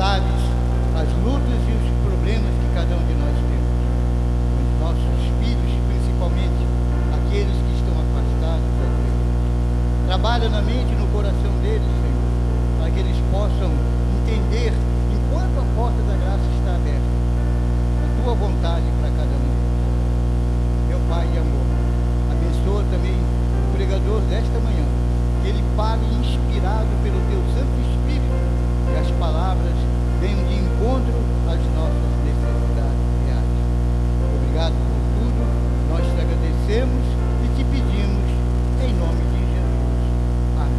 sabes as lutas e os problemas que cada um de nós temos. Os nossos filhos, principalmente aqueles que estão afastados da Deus. Trabalha na mente e no coração deles, Senhor, para que eles possam entender, enquanto a porta da graça está aberta, a tua vontade para cada um. Meu Pai de amor, abençoa também o pregador desta manhã, que ele fale inspirado pelo teu Santo Espírito e as palavras venham de encontro às nossas necessidades reais. Obrigado por tudo, nós te agradecemos e te pedimos em nome de Jesus. Amém.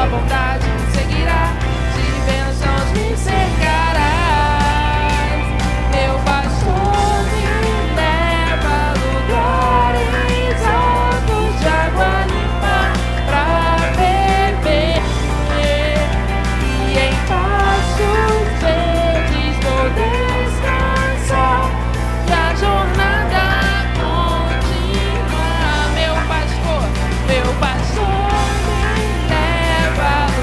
tua bondade me seguirá, de bênçãos me cercarás. Meu pastor me leva a lugares altos de água limpa pra beber, e em pastos verdes vou descansar, e a jornada continua. Meu pastor me leva a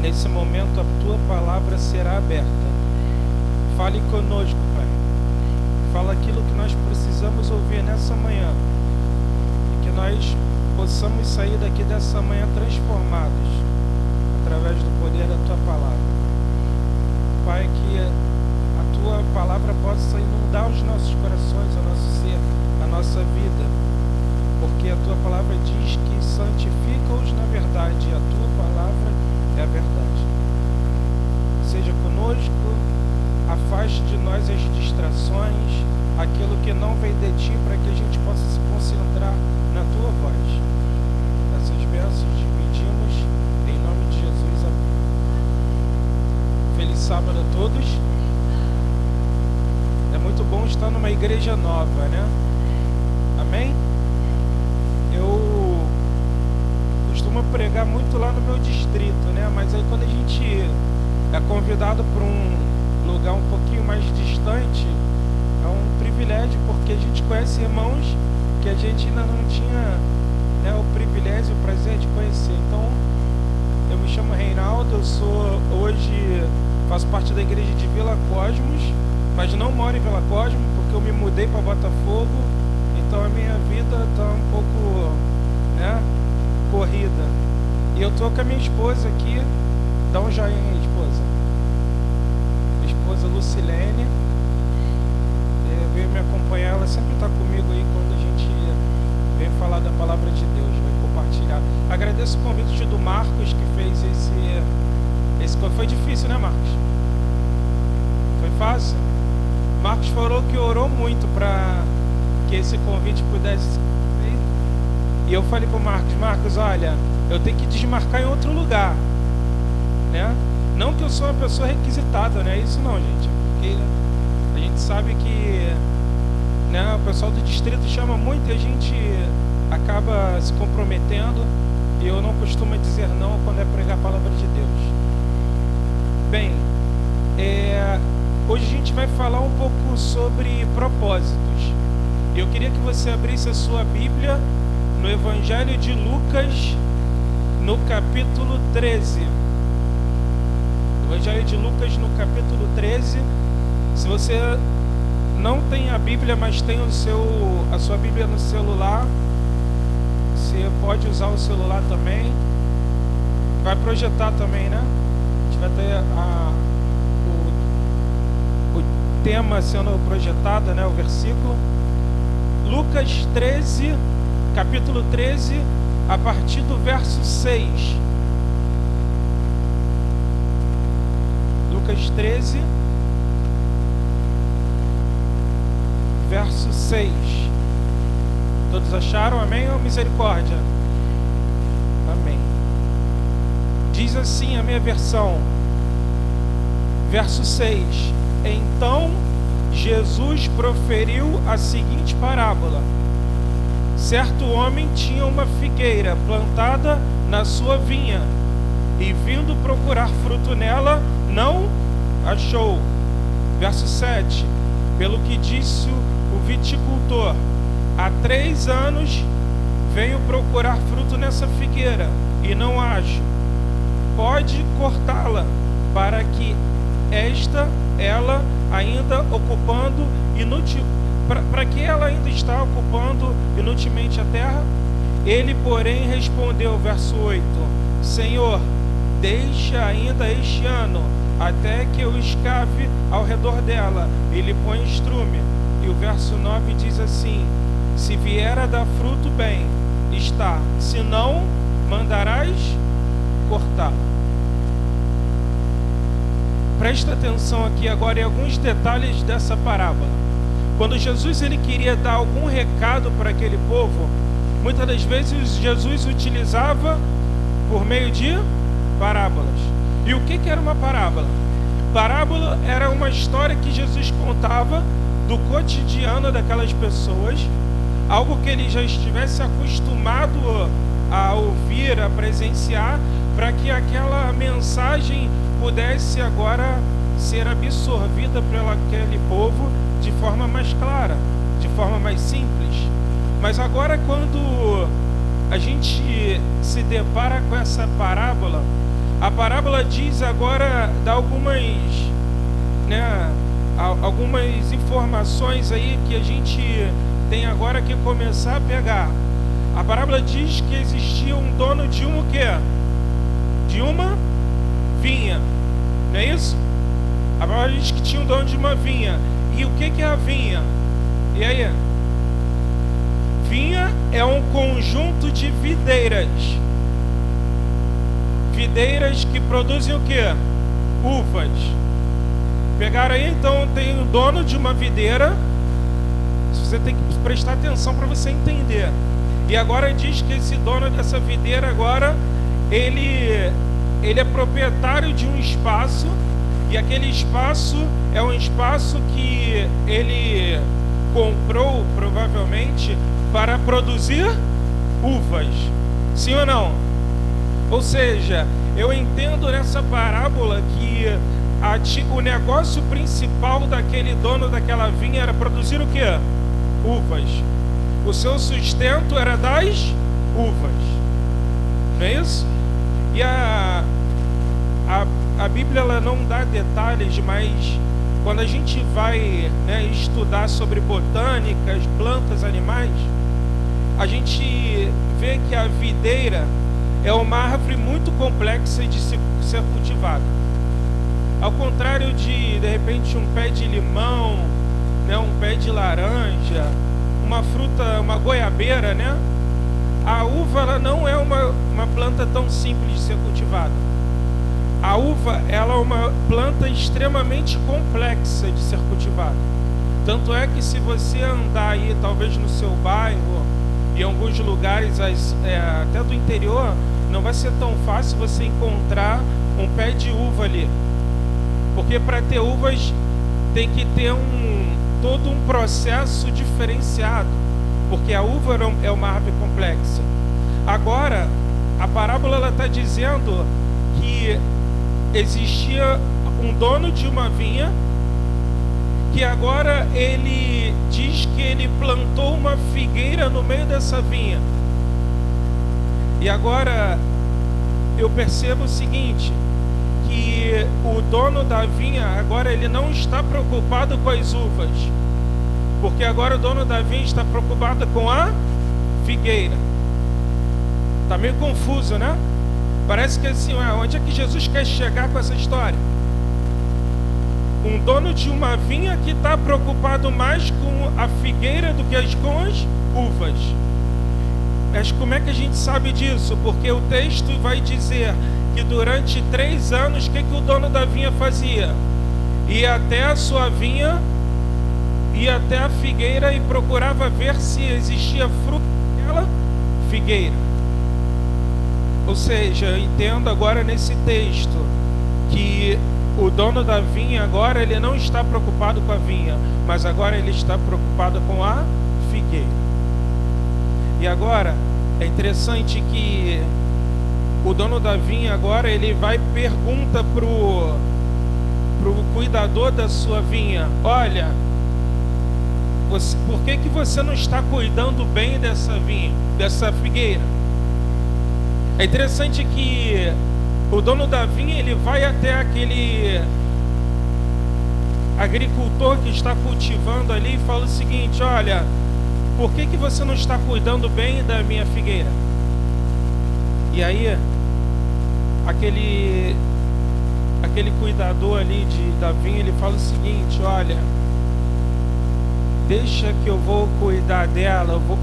Nesse momento a tua palavra será aberta. Fale conosco, Pai. Fala aquilo que nós precisamos ouvir nessa manhã. E que nós possamos sair daqui dessa manhã transformados através do poder da tua palavra. Pai, que a tua palavra possa inundar os nossos corações, o nosso ser, a nossa vida. Porque a tua palavra diz que santifica-os na verdade, e a tua palavra é a verdade. Seja conosco, afaste de nós as distrações, aquilo que não vem de ti, para que a gente possa se concentrar na tua voz. Essas bênçãos dividimos em nome de Jesus. Amém. Feliz sábado a todos. É muito bom estar numa igreja nova, né? Amém? Eu costumo pregar muito lá no meu distrito, né? Mas aí quando a gente é convidado para um lugar um pouquinho mais distante, é um privilégio, porque a gente conhece irmãos que a gente ainda não tinha, né, o privilégio, o prazer de conhecer. Então, eu me chamo Reinaldo, eu sou hoje, faço parte da igreja de Vila Cosmos, mas não moro em Vila Cosmos, porque eu me mudei para Botafogo, então a minha vida está um pouco, né, corrida. E eu tô com a minha esposa aqui, dá um joinha aí, esposa. Minha esposa Lucilene, veio me acompanhar, ela sempre está comigo aí quando a gente vem falar da palavra de Deus, vai compartilhar. Agradeço o convite do Marcos, que fez esse. Foi difícil, né, Marcos? Foi fácil? Marcos falou que orou muito para que esse convite pudesse ser feito. E eu falei para o Marcos, olha, eu tenho que desmarcar em outro lugar, né? Não que eu sou uma pessoa requisitada, né? Isso não, gente, porque a gente sabe que, né, o pessoal do distrito chama muito e a gente acaba se comprometendo, e eu não costumo dizer não quando é pregar a palavra de Deus. Bem, hoje a gente vai falar um pouco sobre propósitos. Eu queria que você abrisse a sua Bíblia no Evangelho de Lucas, no capítulo 13. Evangelho de Lucas, no capítulo 13. Se você não tem a Bíblia, mas tem a sua Bíblia no celular, você pode usar o celular também. Vai projetar também, né? A gente vai ter o tema sendo projetado, né? O versículo. Lucas 13, capítulo 13, a partir do verso 6. Lucas 13, verso 6. Todos acharam? Amém ou misericórdia? Amém. Diz assim a minha versão, verso 6. Então Jesus proferiu a seguinte parábola: certo homem tinha uma figueira plantada na sua vinha, e vindo procurar fruto nela, não achou. Verso 7. Pelo que disse o viticultor: há 3 anos venho procurar fruto nessa figueira e não acho. Pode cortá-la, para que ela ainda ocupando para que ela ainda está ocupando inutilmente a terra? Ele, porém, respondeu, verso 8: Senhor, deixa ainda este ano, até que eu escave ao redor dela e lhe põe estrume. E o verso 9 diz assim: se vier a dar fruto, bem está, se não, mandarás cortar. Presta atenção aqui agora em alguns detalhes dessa parábola. Quando Jesus ele queria dar algum recado para aquele povo, muitas das vezes Jesus utilizava por meio de parábolas. E o que era uma parábola? Parábola era uma história que Jesus contava do cotidiano daquelas pessoas, algo que ele já estivesse acostumado a ouvir, a presenciar, para que aquela mensagem pudesse agora ser absorvida pelo aquele povo de forma mais clara, de forma mais simples. Mas agora, quando a gente se depara com essa parábola, A parábola diz agora, dá algumas, né, algumas informações aí que a gente tem agora que começar a pegar. A parábola diz que existia um dono de uma o quê? De uma vinha, não é isso? A parábola diz que tinha um dono de uma vinha. E o que é a vinha? E aí? Vinha é um conjunto de videiras. Videiras que produzem o quê? Uvas. Pegaram aí, então tem o dono de uma videira. Você tem que prestar atenção para você entender. E agora diz que esse dono dessa videira agora, ele é proprietário de um espaço. E aquele espaço é um espaço que ele comprou, provavelmente, para produzir uvas. Sim ou não? Ou seja, eu entendo nessa parábola que o negócio principal daquele dono daquela vinha era produzir o quê? Uvas. O seu sustento era das uvas. Não é isso? E a Bíblia ela não dá detalhes, mas quando a gente vai, né, estudar sobre botânicas, plantas, animais, a gente vê que a videira é uma árvore muito complexa de ser cultivada. Ao contrário de repente, um pé de limão, né, um pé de laranja, uma fruta, uma goiabeira, né? A uva ela não é uma planta tão simples de ser cultivada. A uva ela é uma planta extremamente complexa de ser cultivada. Tanto é que se você andar aí, talvez no seu bairro, em alguns lugares até do interior, não vai ser tão fácil você encontrar um pé de uva ali. Porque para ter uvas tem que ter todo um processo diferenciado. Porque a uva é uma árvore complexa. Agora, a parábola está dizendo que existia um dono de uma vinha, que agora ele diz que ele plantou uma figueira no meio dessa vinha. E agora eu percebo o seguinte, que o dono da vinha agora ele não está preocupado com as uvas, porque agora o dono da vinha está preocupado com a figueira. Está meio confuso, né? Parece que assim, onde é que Jesus quer chegar com essa história? Um dono de uma vinha que está preocupado mais com a figueira do que com as uvas. Mas como é que a gente sabe disso? Porque o texto vai dizer que durante 3 anos, o que o dono da vinha fazia? Ia até a sua vinha, ia até a figueira e procurava ver se existia fruto daquela figueira. Ou seja, eu entendo agora nesse texto que o dono da vinha agora ele não está preocupado com a vinha, mas agora ele está preocupado com a figueira. E agora é interessante que o dono da vinha agora ele vai e pergunta pro cuidador da sua vinha: olha, por que você não está cuidando bem dessa vinha, dessa figueira? É interessante que o dono da vinha ele vai até aquele agricultor que está cultivando ali e fala o seguinte: olha, por que você não está cuidando bem da minha figueira? E aí aquele cuidador ali da vinha ele fala o seguinte: olha, deixa que eu vou cuidar dela, eu vou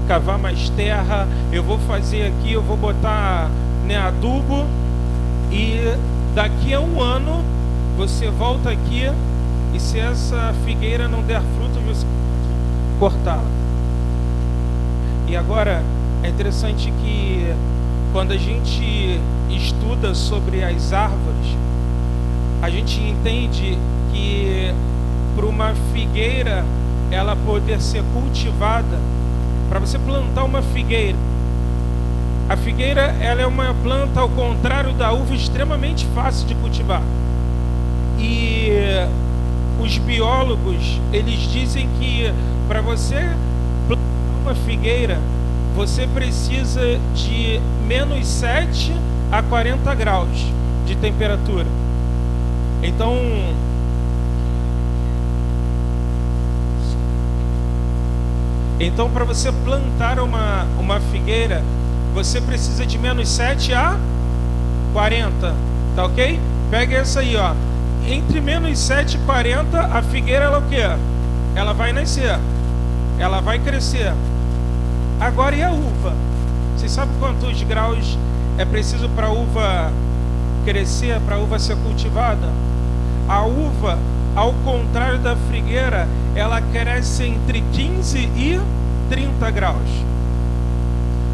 cavar mais terra, eu vou fazer aqui, eu vou botar, né, adubo, e daqui a 1 ano você volta aqui e se essa figueira não der fruto, você cortá-la. E agora é interessante que quando a gente estuda sobre as árvores, a gente entende que para uma figueira ela poder ser cultivada, para você plantar uma figueira, a figueira ela é uma planta, ao contrário da uva, extremamente fácil de cultivar. E os biólogos eles dizem que para você plantar uma figueira, você precisa de -7 a 40 graus de temperatura. Então para você plantar uma figueira, você precisa de menos 7 a 40, tá ok? Pega essa aí, ó. Entre menos 7 e 40, a figueira, ela o quê? Ela vai nascer, ela vai crescer. Agora, e a uva? Vocês sabem quantos graus é preciso para a uva crescer, para a uva ser cultivada? A uva, ao contrário da figueira, ela cresce entre 15 e 30 graus.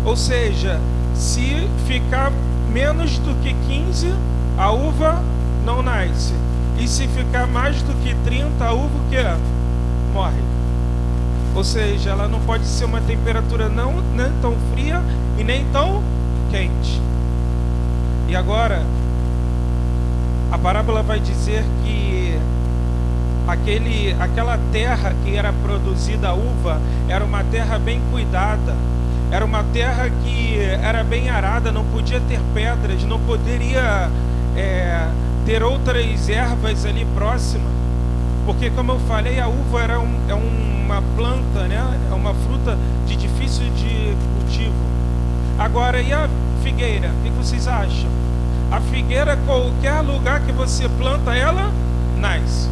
Ou seja, se ficar menos do que 15, a uva não nasce. E se ficar mais do que 30, a uva o quê? Morre. Ou seja, ela não pode ser uma temperatura nem tão fria e nem tão quente. E agora, a parábola vai dizer que aquela terra que era produzida a uva era uma terra bem cuidada, era uma terra que era bem arada, não podia ter pedras, não poderia ter outras ervas ali próximas, porque, como eu falei, a uva é uma planta, né? É uma fruta de difícil de cultivo. Agora, e a figueira? O que vocês acham? A figueira, qualquer lugar que você planta ela, nasce.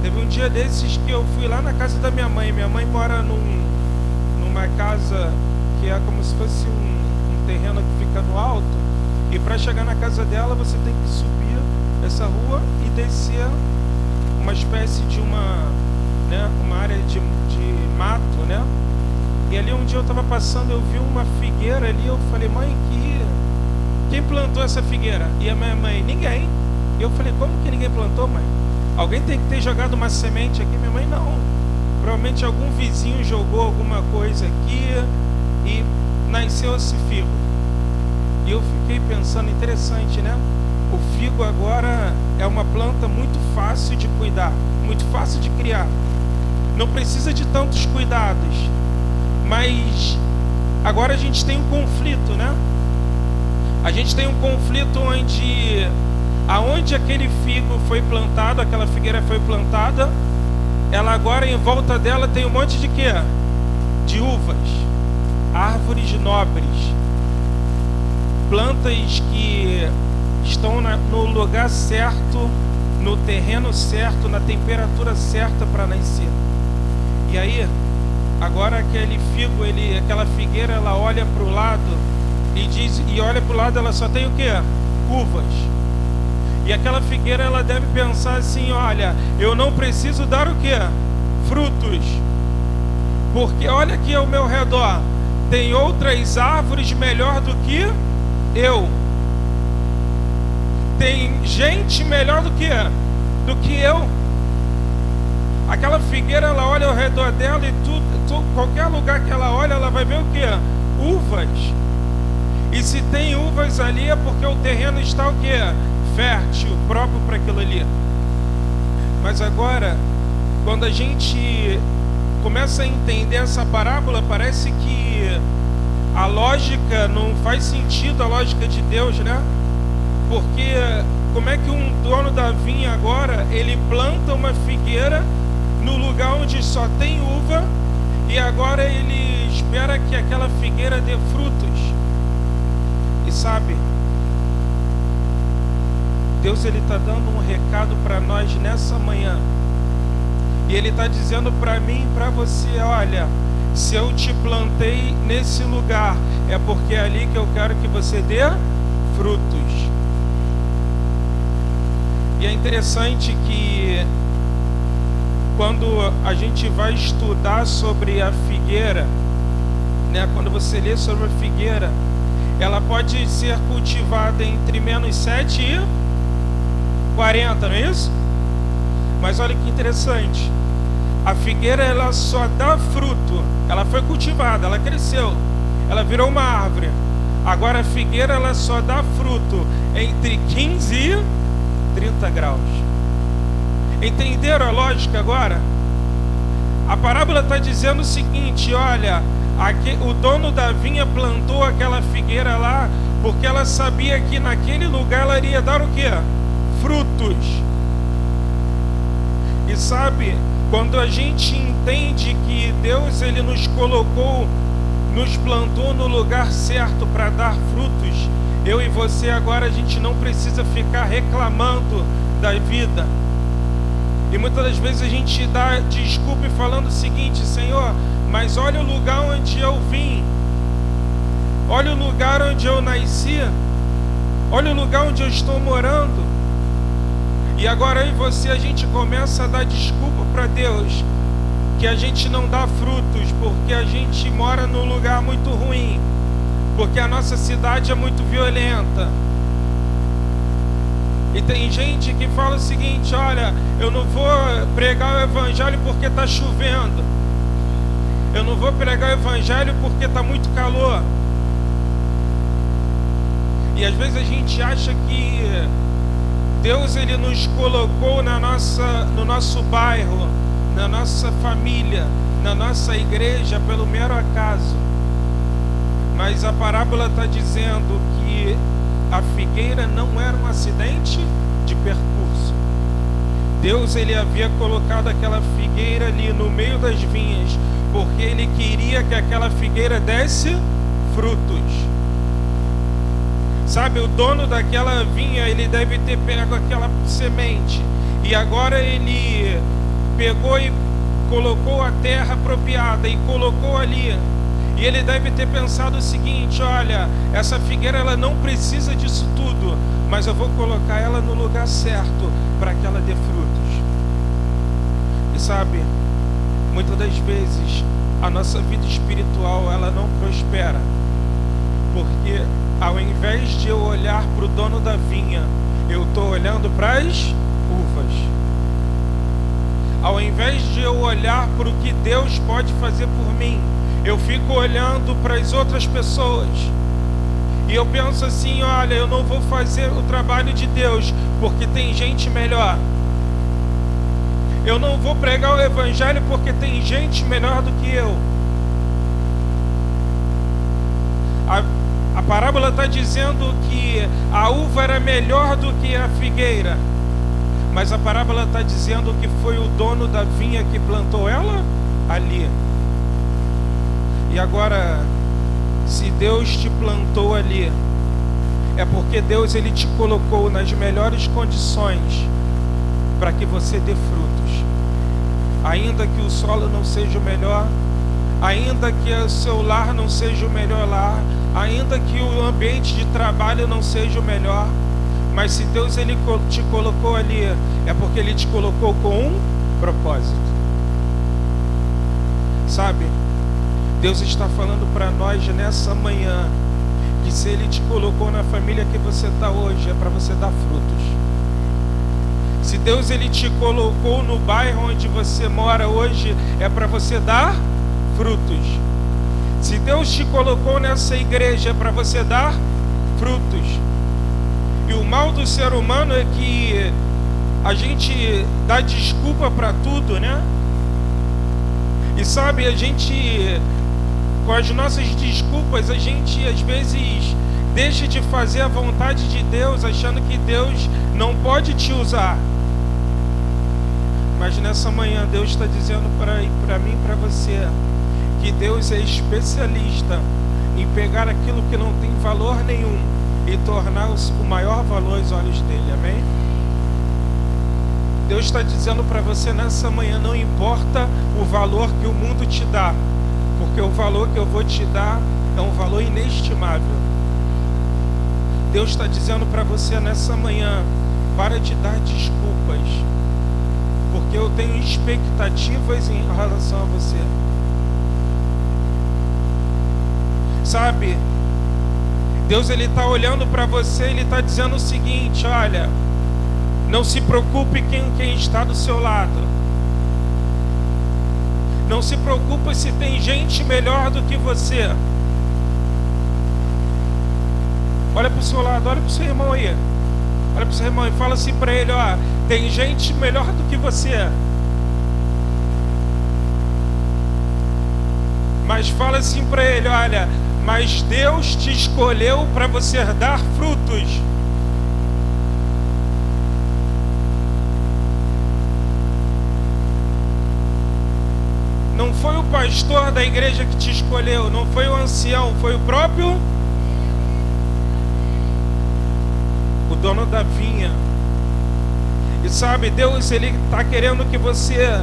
Teve um dia desses que eu fui lá na casa da minha mãe. Minha mãe mora numa casa que é como se fosse um terreno que fica no alto. E para chegar na casa dela, você tem que subir essa rua e descer uma espécie de uma área de mato, né? E ali um dia eu estava passando, eu vi uma figueira ali, eu falei, mãe, quem plantou essa figueira? E a minha mãe, ninguém. E eu falei, como que ninguém plantou, mãe? Alguém tem que ter jogado uma semente aqui. Minha mãe, não. Provavelmente algum vizinho jogou alguma coisa aqui e nasceu esse figo. E eu fiquei pensando, interessante, né? O figo agora é uma planta muito fácil de cuidar, muito fácil de criar. Não precisa de tantos cuidados. Mas agora a gente tem um conflito, né? A gente tem um conflito aonde aquele figo foi plantado, aquela figueira foi plantada, ela agora em volta dela tem um monte de quê? De uvas, árvores nobres, plantas que estão no lugar certo, no terreno certo, na temperatura certa para nascer. E aí, agora aquele figo, aquela figueira, ela olha para o lado e olha para o lado, ela só tem o quê? Uvas. E aquela figueira, ela deve pensar assim, olha, eu não preciso dar o quê? Frutos. Porque olha aqui ao meu redor, tem outras árvores melhor do que eu. Tem gente melhor do que eu. Aquela figueira, ela olha ao redor dela e qualquer lugar que ela olha, ela vai ver o quê? Uvas. E se tem uvas ali é porque o terreno está o quê? Fértil, próprio para aquilo ali. Mas agora, quando a gente começa a entender essa parábola, parece que a lógica não faz sentido, a lógica de Deus, né? Porque como é que um dono da vinha agora, ele planta uma figueira no lugar onde só tem uva e agora ele espera que aquela figueira dê frutos? E sabe, Deus, ele está dando um recado para nós nessa manhã. E ele está dizendo para mim e para você, olha, se eu te plantei nesse lugar, é porque é ali que eu quero que você dê frutos. E é interessante que quando a gente vai estudar sobre a figueira, né, quando você lê sobre a figueira, ela pode ser cultivada entre menos 7 e 40, não é isso? Mas olha que interessante, a figueira, ela só dá fruto, ela foi cultivada, ela cresceu, ela virou uma árvore. Agora a figueira, ela só dá fruto entre 15 e 30 graus. Entenderam a lógica agora? A parábola está dizendo o seguinte, olha, o dono da vinha plantou aquela figueira lá porque ela sabia que naquele lugar ela iria dar o quê? Frutos. E sabe, quando a gente entende que Deus ele nos colocou, nos plantou no lugar certo para dar frutos, eu e você agora a gente não precisa ficar reclamando da vida. E muitas das vezes a gente dá desculpa falando o seguinte: Senhor, mas olha o lugar onde eu vim, olha o lugar onde eu nasci, olha o lugar onde eu estou morando. E agora eu e você, a gente começa a dar desculpa para Deus que a gente não dá frutos, porque a gente mora num lugar muito ruim, porque a nossa cidade é muito violenta. E tem gente que fala o seguinte: olha, eu não vou pregar o evangelho porque está chovendo, eu não vou pregar o evangelho porque está muito calor. E às vezes a gente acha que Deus ele nos colocou no nosso bairro, na nossa família, na nossa igreja pelo mero acaso. Mas a parábola está dizendo que a figueira não era um acidente de percurso. Deus ele havia colocado aquela figueira ali no meio das vinhas, porque ele queria que aquela figueira desse frutos. Sabe, o dono daquela vinha, ele deve ter pego aquela semente, e agora ele pegou e colocou a terra apropriada e colocou ali. E ele deve ter pensado o seguinte: olha, essa figueira ela não precisa disso tudo, mas eu vou colocar ela no lugar certo para que ela dê frutos. E sabe, muitas das vezes a nossa vida espiritual ela não prospera, porque ao invés de eu olhar para o dono da vinha, eu estou olhando para as uvas. Ao invés de eu olhar para o que Deus pode fazer por mim, eu fico olhando para as outras pessoas. E eu penso assim: olha, eu não vou fazer o trabalho de Deus porque tem gente melhor. Eu não vou pregar o evangelho porque tem gente melhor do que eu. A parábola está dizendo que a uva era melhor do que a figueira, mas a parábola está dizendo que foi o dono da vinha que plantou ela ali. E agora, se Deus te plantou ali, é porque Deus ele te colocou nas melhores condições para que você dê frutos. Ainda que o solo não seja o melhor, ainda que o seu lar não seja o melhor lar, ainda que o ambiente de trabalho não seja o melhor, mas se Deus ele te colocou ali, é porque ele te colocou com um propósito. Sabe, Deus está falando para nós nessa manhã que se ele te colocou na família que você está hoje, é para você dar frutos. Se Deus ele te colocou no bairro onde você mora hoje, é para você dar frutos. Se Deus te colocou nessa igreja, é para você dar frutos. E o mal do ser humano é que a gente dá desculpa para tudo, né? E sabe, a gente, com as nossas desculpas, a gente às vezes deixa de fazer a vontade de Deus, achando que Deus não pode te usar. Mas nessa manhã Deus está dizendo para mim e para você que Deus é especialista em pegar aquilo que não tem valor nenhum e tornar o maior valor aos olhos dele, amém? Deus está dizendo para você nessa manhã: não importa o valor que o mundo te dá, porque o valor que eu vou te dar é um valor inestimável. Deus está dizendo para você nessa manhã: para de dar desculpas, porque eu tenho expectativas em relação a você. Sabe, Deus ele está olhando para você, ele está dizendo o seguinte: olha, não se preocupe quem está do seu lado. Não se preocupe se tem gente melhor do que você. Olha para o seu lado, olha para o seu irmão aí. Olha para o seu irmão e fala assim para ele: ó, tem gente melhor do que você. Mas fala assim para ele: olha, mas Deus te escolheu para você dar frutos. Não foi o pastor da igreja que te escolheu, não foi o ancião, foi o próprio o dono da vinha. E sabe, Deus, Ele está querendo que você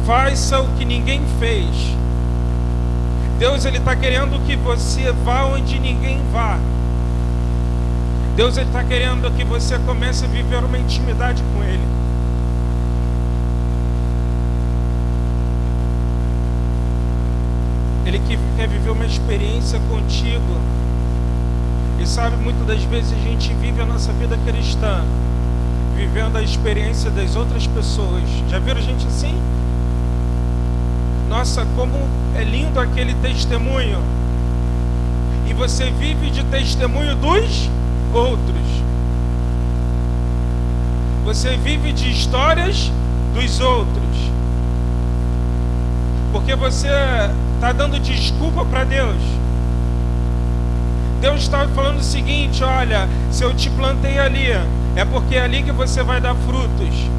faça o que ninguém fez. Deus, Ele está querendo que você vá onde ninguém vá. Deus, Ele está querendo que você comece a viver uma intimidade com Ele. Ele quer viver uma experiência contigo. E sabe, muitas das vezes a gente vive a nossa vida cristã vivendo a experiência das outras pessoas. Já viram gente assim? Nossa, como é lindo aquele testemunho. E você vive de testemunho dos outros. Você vive de histórias dos outros. Porque você está dando desculpa para Deus. Deus está falando o seguinte: olha, se eu te plantei ali, é porque é ali que você vai dar frutos.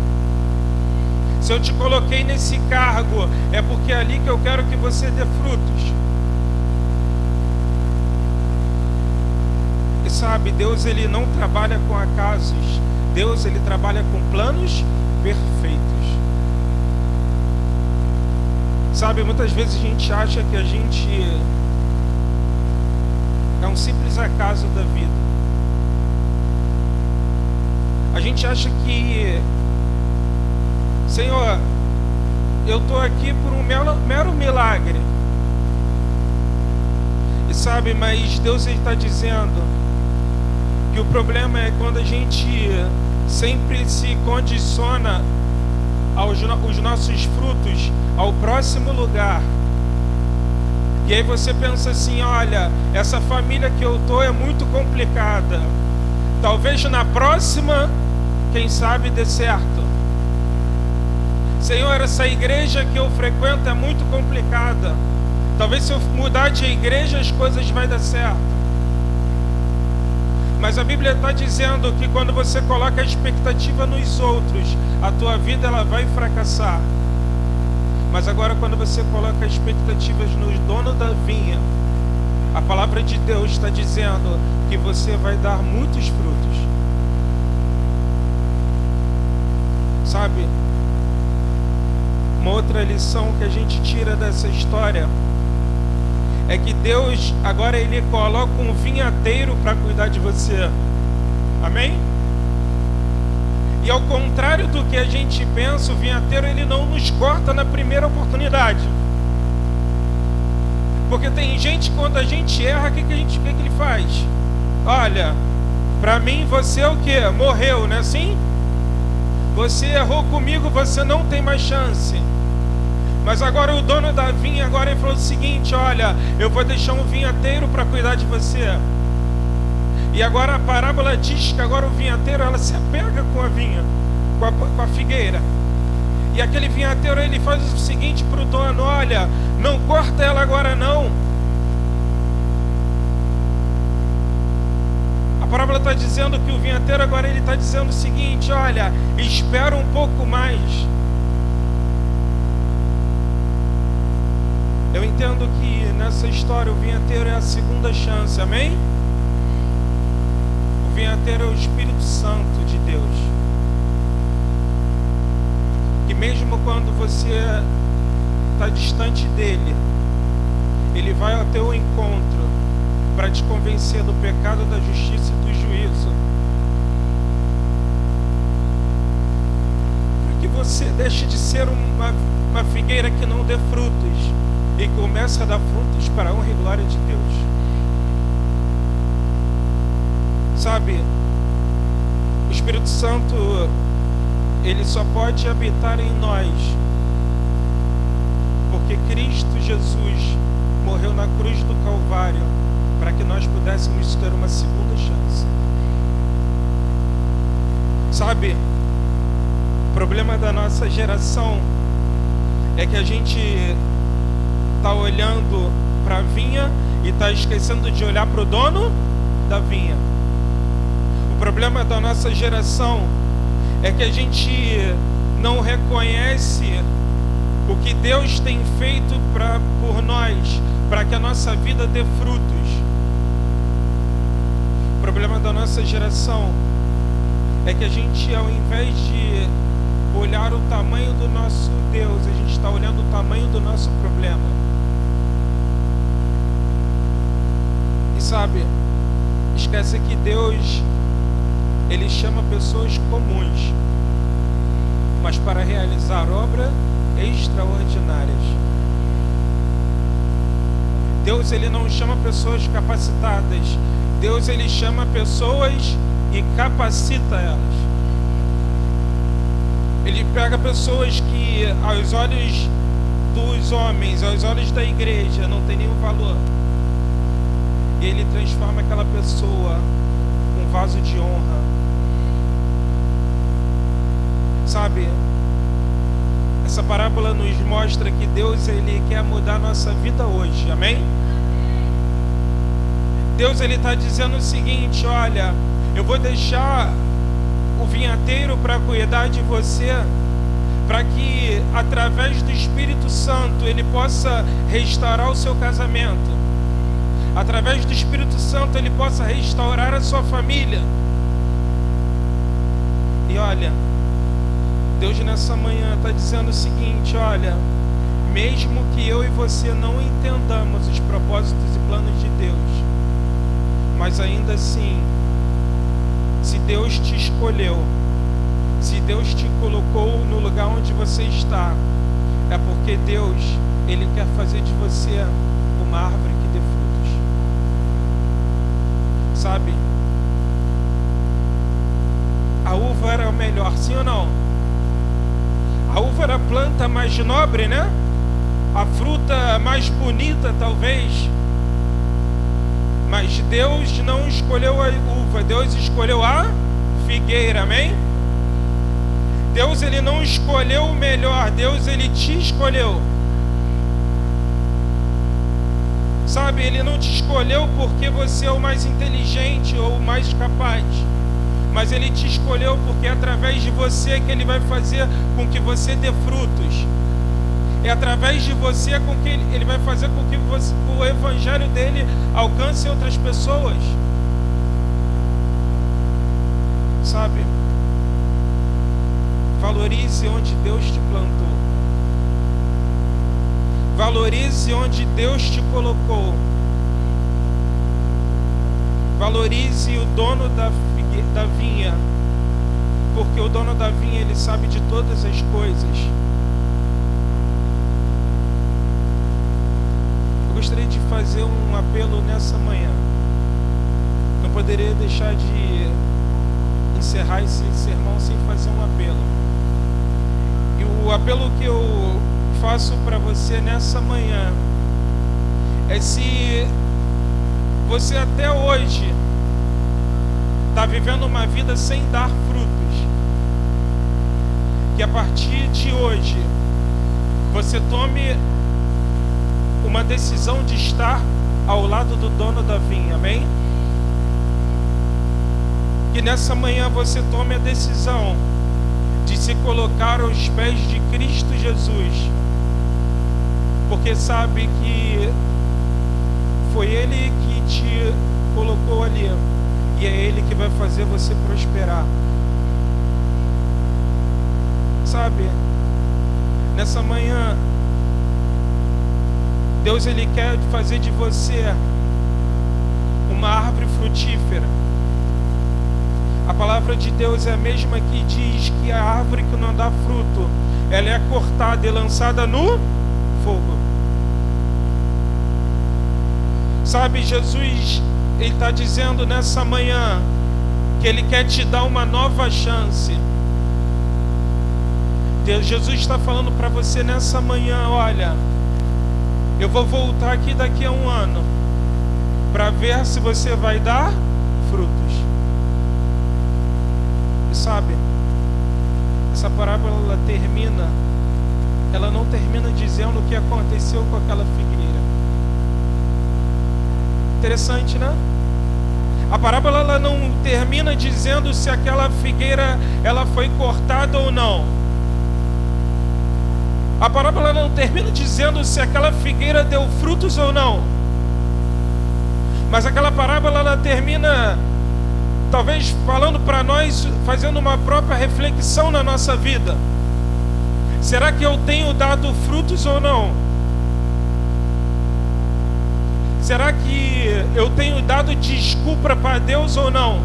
Se eu te coloquei nesse cargo, é porque é ali que eu quero que você dê frutos. E sabe, Deus, Ele não trabalha com acasos. Deus, Ele trabalha com planos perfeitos. Sabe, muitas vezes a gente acha que a gente é um simples acaso da vida. A gente acha que, Senhor, eu estou aqui por um mero milagre. E sabe, mas Deus está dizendo que o problema é quando a gente sempre se condiciona aos nossos frutos, ao próximo lugar. E aí você pensa assim: olha, essa família que eu estou é muito complicada. Talvez na próxima, quem sabe, dê certo. Senhor, essa igreja que eu frequento é muito complicada. Talvez se eu mudar de igreja as coisas vão dar certo. Mas a Bíblia está dizendo que quando você coloca a expectativa nos outros, a tua vida ela vai fracassar. Mas agora quando você coloca expectativas no dono da vinha, a palavra de Deus está dizendo que você vai dar muitos frutos. Sabe? Uma outra lição que a gente tira dessa história é que Deus agora Ele coloca um vinhateiro para cuidar de você. Amém? E ao contrário do que a gente pensa, o vinhateiro ele não nos corta na primeira oportunidade. Porque tem gente, quando a gente erra, o que ele faz? Olha, para mim você é o quê? Morreu, não é assim? Você errou comigo, você não tem mais chance. Mas agora o dono da vinha, agora ele falou o seguinte: olha, eu vou deixar um vinhateiro para cuidar de você. E agora a parábola diz que agora o vinhateiro ela se apega com a vinha, com a figueira. E aquele vinhateiro ele faz o seguinte para o dono: olha, não corta ela agora não. A parábola está dizendo que o vinhateiro agora ele está dizendo o seguinte: olha, espera um pouco mais. Eu entendo que nessa história o vinhateiro é a segunda chance, amém? O vinhateiro é o Espírito Santo de Deus, que mesmo quando você está distante dele, ele vai ao teu encontro para te convencer do pecado, da justiça e do juízo, para que você deixe de ser uma figueira que não dê frutos e comece a dar frutos para a honra e glória de Deus. Sabe, o Espírito Santo ele só pode habitar em nós porque Cristo Jesus morreu na cruz do Calvário para que nós pudéssemos ter uma segunda chance. Sabe, o problema da nossa geração é que a gente está olhando para a vinha e está esquecendo de olhar para o dono da vinha. O problema da nossa geração é que a gente não reconhece o que Deus tem feito por nós, para que a nossa vida dê frutos. O problema da nossa geração é que a gente, ao invés de olhar o tamanho do nosso Deus, a gente está olhando o tamanho do nosso problema. E sabe, esquece que Deus, Ele chama pessoas comuns, mas para realizar obras extraordinárias. Deus, Ele não chama pessoas capacitadas. Deus, Ele chama pessoas e capacita elas. Ele pega pessoas que aos olhos dos homens, aos olhos da igreja, não tem nenhum valor, e Ele transforma aquela pessoa num vaso de honra. Sabe, essa parábola nos mostra que Deus, Ele quer mudar a nossa vida hoje, amém? Deus, Ele está dizendo o seguinte: olha, eu vou deixar o vinhateiro para cuidar de você, para que através do Espírito Santo Ele possa restaurar o seu casamento, através do Espírito Santo Ele possa restaurar a sua família. E olha, Deus nessa manhã está dizendo o seguinte: olha, mesmo que eu e você não entendamos os propósitos e planos de Deus, mas ainda assim, se Deus te escolheu, se Deus te colocou no lugar onde você está, é porque Deus, Ele quer fazer de você uma árvore que dê frutos. Sabe, a uva era o melhor, sim ou não? A uva era a planta mais nobre, né? A fruta mais bonita, talvez. Mas Deus não escolheu a uva, Deus escolheu a figueira, amém? Deus, Ele não escolheu o melhor, Deus, Ele te escolheu. Sabe, Ele não te escolheu porque você é o mais inteligente ou o mais capaz, mas Ele te escolheu porque é através de você que Ele vai fazer com que você dê frutos. É através de você com que Ele vai fazer com que o Evangelho dEle alcance outras pessoas. Sabe, valorize onde Deus te plantou. Valorize onde Deus te colocou. Valorize o dono da vinha, porque o dono da vinha, ele sabe de todas as coisas. Eu gostaria de fazer um apelo nessa manhã. Não poderia deixar de encerrar esse sermão sem fazer um apelo. E o apelo que eu faço para você nessa manhã é: se você até hoje está vivendo uma vida sem dar frutos, que a partir de hoje você tome uma decisão de estar ao lado do dono da vinha, amém? Que nessa manhã você tome a decisão de se colocar aos pés de Cristo Jesus, porque sabe que foi Ele que te colocou ali, e é Ele que vai fazer você prosperar. Sabe, nessa manhã, Deus, Ele quer fazer de você uma árvore frutífera. A palavra de Deus é a mesma que diz que a árvore que não dá fruto, ela é cortada e lançada no fogo. Sabe, Jesus, Ele está dizendo nessa manhã que Ele quer te dar uma nova chance. Jesus está falando para você nessa manhã: olha, eu vou voltar aqui daqui a um ano para ver se você vai dar frutos. E sabe, essa parábola ela não termina dizendo o que aconteceu com aquela figueira. Interessante, né? A parábola ela não termina dizendo se aquela figueira ela foi cortada ou não. A parábola não termina dizendo se aquela figueira deu frutos ou não. Mas aquela parábola ela termina talvez falando para nós, fazendo uma própria reflexão na nossa vida. Será que eu tenho dado frutos ou não? Será que eu tenho dado desculpa para Deus ou não?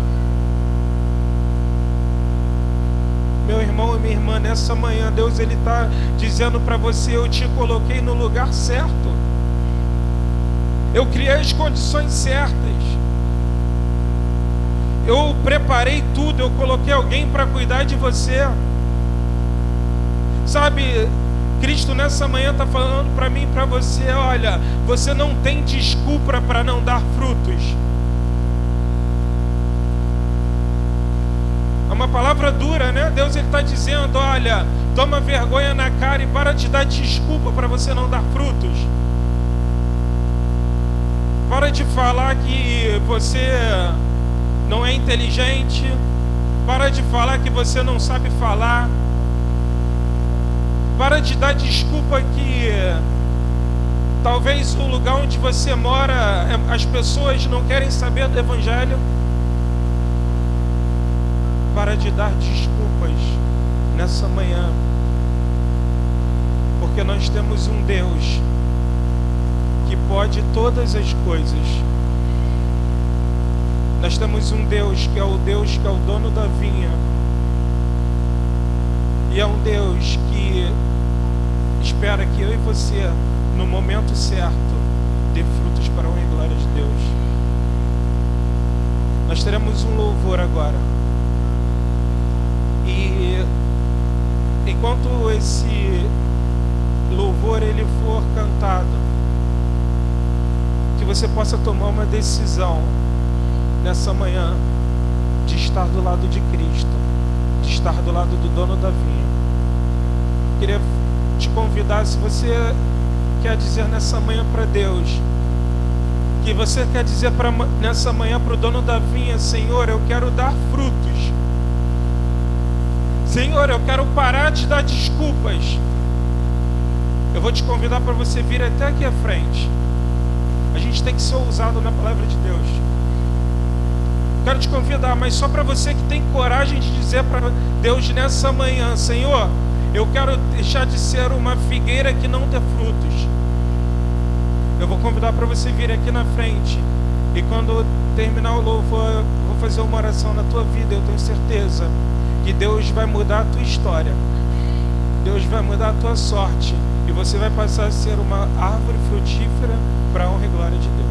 Meu irmão e minha irmã, nessa manhã Deus ele está dizendo para você: eu te coloquei no lugar certo. Eu criei as condições certas. Eu preparei tudo, eu coloquei alguém para cuidar de você. Sabe, Cristo nessa manhã está falando para mim e para você: olha, você não tem desculpa para não dar frutos. É uma palavra dura, né? Deus está dizendo: olha, toma vergonha na cara e para de dar desculpa para você não dar frutos. Para de falar que você não é inteligente. Para de falar que você não sabe falar. Para de dar desculpa que talvez o lugar onde você mora as pessoas não querem saber do Evangelho. Para de dar desculpas nessa manhã, porque nós temos um Deus que pode todas as coisas. Nós temos um Deus que é o dono da vinha, e é um Deus que espera que eu e você, no momento certo, dê frutos para a honra e glória de Deus. Nós teremos um louvor agora, e enquanto esse louvor ele for cantado, que você possa tomar uma decisão nessa manhã de estar do lado de Cristo, de estar do lado do dono da vinha. Queria te convidar, se você quer dizer nessa manhã para Deus, que você quer dizer nessa manhã para o dono da vinha: Senhor, eu quero dar frutos. Senhor, eu quero parar de dar desculpas. Eu vou te convidar para você vir até aqui à frente. A gente tem que ser ousado na palavra de Deus. Quero te convidar, mas só para você que tem coragem de dizer para Deus nessa manhã: Senhor, eu quero deixar de ser uma figueira que não dê frutos. Eu vou convidar para você vir aqui na frente. E quando terminar o louvor, eu vou fazer uma oração na tua vida. Eu tenho certeza que Deus vai mudar a tua história. Deus vai mudar a tua sorte. E você vai passar a ser uma árvore frutífera para a honra e glória de Deus.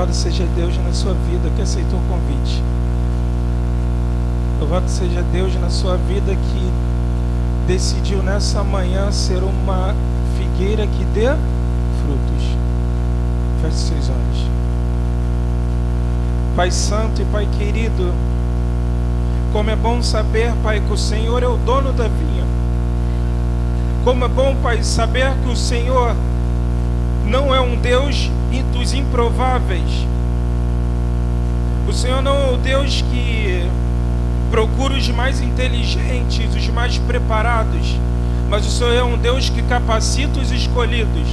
Louvado seja Deus na sua vida que aceitou o convite. Louvado seja Deus na sua vida que decidiu nessa manhã ser uma figueira que dê frutos. Feche seus olhos. Pai Santo e Pai querido, como é bom saber, Pai, que o Senhor é o dono da vinha. Como é bom, Pai, saber que o Senhor não é um Deus dos improváveis. O Senhor não é o Deus que procura os mais inteligentes, os mais preparados, mas o Senhor é um Deus que capacita os escolhidos.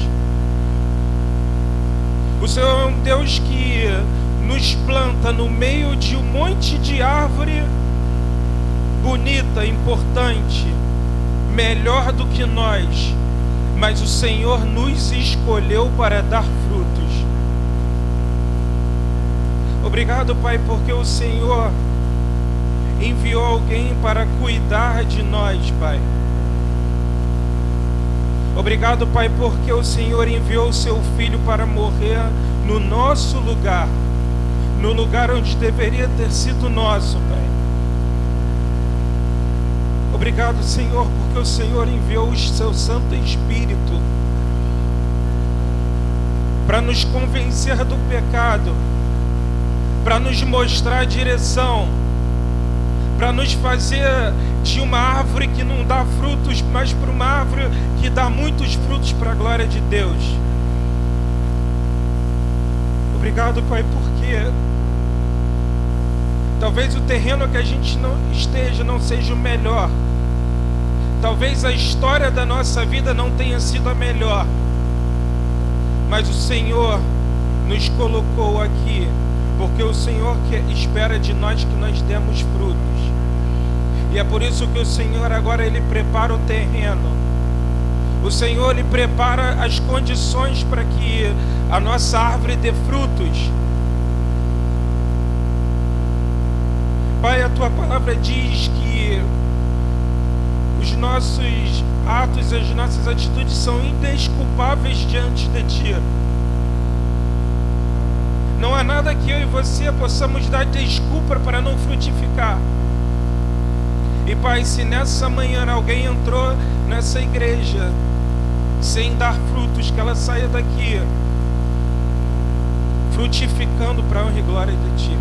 O Senhor é um Deus que nos planta no meio de um monte de árvore bonita, importante, melhor do que nós, mas o Senhor nos escolheu para dar frutos. Obrigado, Pai, porque o Senhor enviou alguém para cuidar de nós, Pai. Obrigado, Pai, porque o Senhor enviou o seu Filho para morrer no nosso lugar, no lugar onde deveria ter sido nosso, Pai. Obrigado, Senhor, porque o Senhor enviou o seu Santo Espírito para nos convencer do pecado, para nos mostrar a direção, para nos fazer de uma árvore que não dá frutos, mas para uma árvore que dá muitos frutos para a glória de Deus. Obrigado, Pai, porque talvez o terreno que a gente não esteja não seja o melhor. Talvez a história da nossa vida não tenha sido a melhor, mas o Senhor nos colocou aqui, porque o Senhor espera de nós que nós demos frutos. E é por isso que o Senhor agora Ele prepara o terreno. O Senhor Ele prepara as condições para que a nossa árvore dê frutos. Pai, a Tua palavra diz que os nossos atos, as nossas atitudes são indesculpáveis diante de Ti. Não há nada que eu e você possamos dar desculpa para não frutificar. E Pai, se nessa manhã alguém entrou nessa igreja sem dar frutos, que ela saia daqui frutificando para a honra e glória de Ti.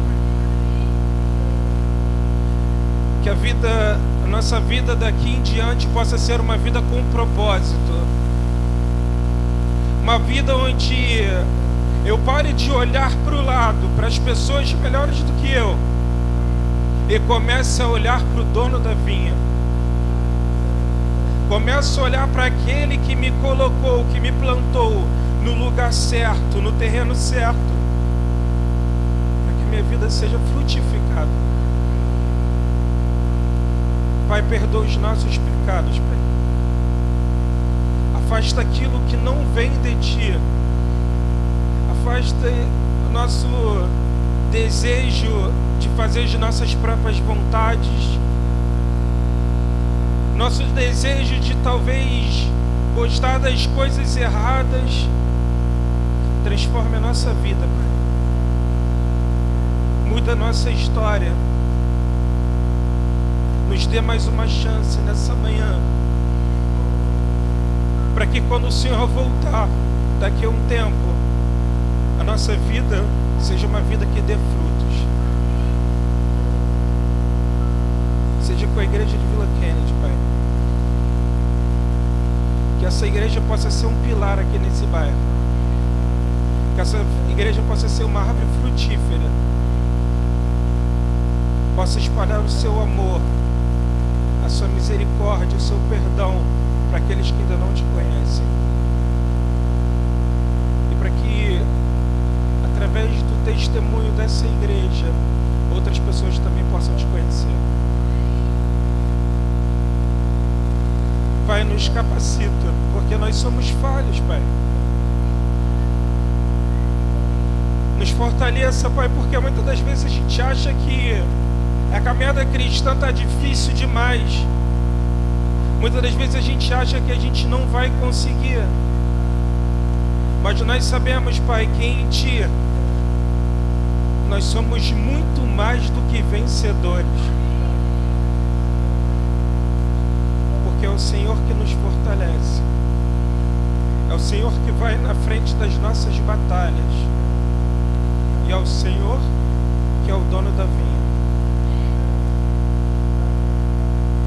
Que a nossa vida daqui em diante possa ser uma vida com propósito. Uma vida onde eu pare de olhar para o lado, para as pessoas melhores do que eu, e comece a olhar para o dono da vinha. Comece a olhar para aquele que me colocou, que me plantou no lugar certo, no terreno certo, para que minha vida seja frutificada. Pai, perdoa os nossos pecados, Pai. Afasta aquilo que não vem de Ti. Afasta o nosso desejo de fazer as nossas próprias vontades, nosso desejo de talvez gostar das coisas erradas. Transforme a nossa vida, Pai. Muda a nossa história. Nos dê mais uma chance nessa manhã, para que quando o Senhor voltar daqui a um tempo, a nossa vida seja uma vida que dê frutos. Seja com a igreja de Vila Kennedy, Pai. Que essa igreja possa ser um pilar aqui nesse bairro. Que essa igreja possa ser uma árvore frutífera. Possa espalhar o seu amor, a sua misericórdia, o seu perdão para aqueles que ainda não te conhecem. E para que, através do testemunho dessa igreja, outras pessoas também possam te conhecer. Pai, nos capacita, porque nós somos falhos, Pai. Nos fortaleça, Pai, porque muitas das vezes a gente acha que a caminhada cristã está difícil demais. Muitas das vezes a gente acha que a gente não vai conseguir. Mas nós sabemos, Pai, que em Ti nós somos muito mais do que vencedores. Porque é o Senhor que nos fortalece. É o Senhor que vai na frente das nossas batalhas. E é o Senhor que é o dono da vinha.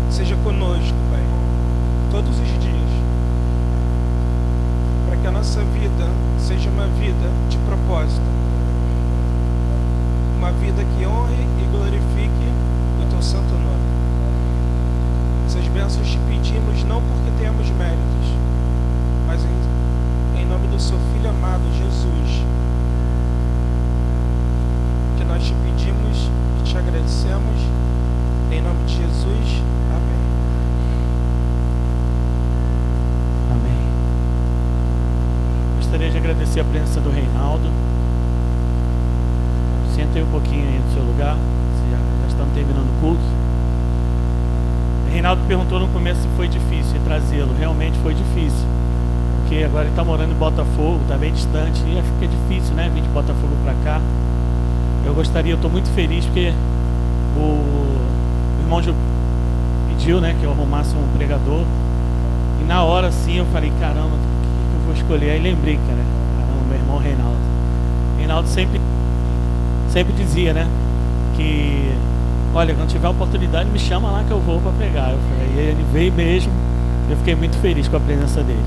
Seja conosco, Pai, todos os dias, para que a nossa vida seja uma vida de propósito, uma vida que honre e glorifique o Teu santo nome. Essas bênçãos te pedimos não porque tenhamos méritos, mas em nome do Seu Filho amado, Jesus, que nós te pedimos e te agradecemos, em nome de Jesus. Amém. Amém. Gostaria de agradecer a presença do Reinaldo. Senta aí um pouquinho aí no seu lugar. Já estamos terminando o culto. O Reinaldo perguntou no começo se foi difícil trazê-lo. Realmente foi difícil. Porque agora ele está morando em Botafogo, está bem distante. E fica difícil, né? Vir de Botafogo para cá. Eu estou muito feliz porque o irmão pediu, né, que eu arrumasse um pregador. E na hora assim eu falei, caramba, o que eu vou escolher? Aí lembrei, cara, caramba, meu irmão Reinaldo. Reinaldo sempre dizia, né, que olha, quando tiver oportunidade me chama lá que eu vou para pregar. Eu falei, e ele veio mesmo. Eu fiquei muito feliz com a presença dele.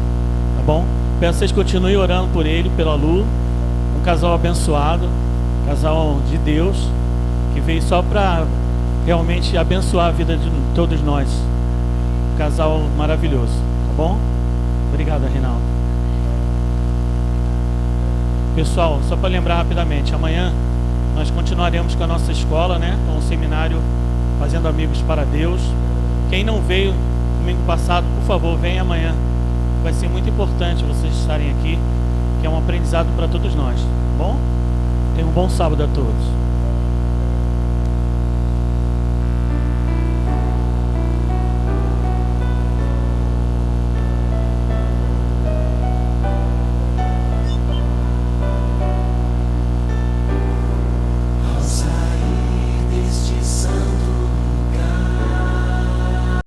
Tá bom? Peço que vocês continuem orando por ele, pela Lu. Um casal abençoado, casal de Deus, que veio só para realmente abençoar a vida de todos nós. Um casal maravilhoso, tá bom? Obrigado, Reinaldo. Pessoal, só para lembrar rapidamente, amanhã nós continuaremos com a nossa escola, né? Com o seminário Fazendo Amigos para Deus. Quem não veio domingo passado, por favor, venha amanhã. Vai ser muito importante vocês estarem aqui, que é um aprendizado para todos nós, tá bom? Tenham um bom sábado a todos.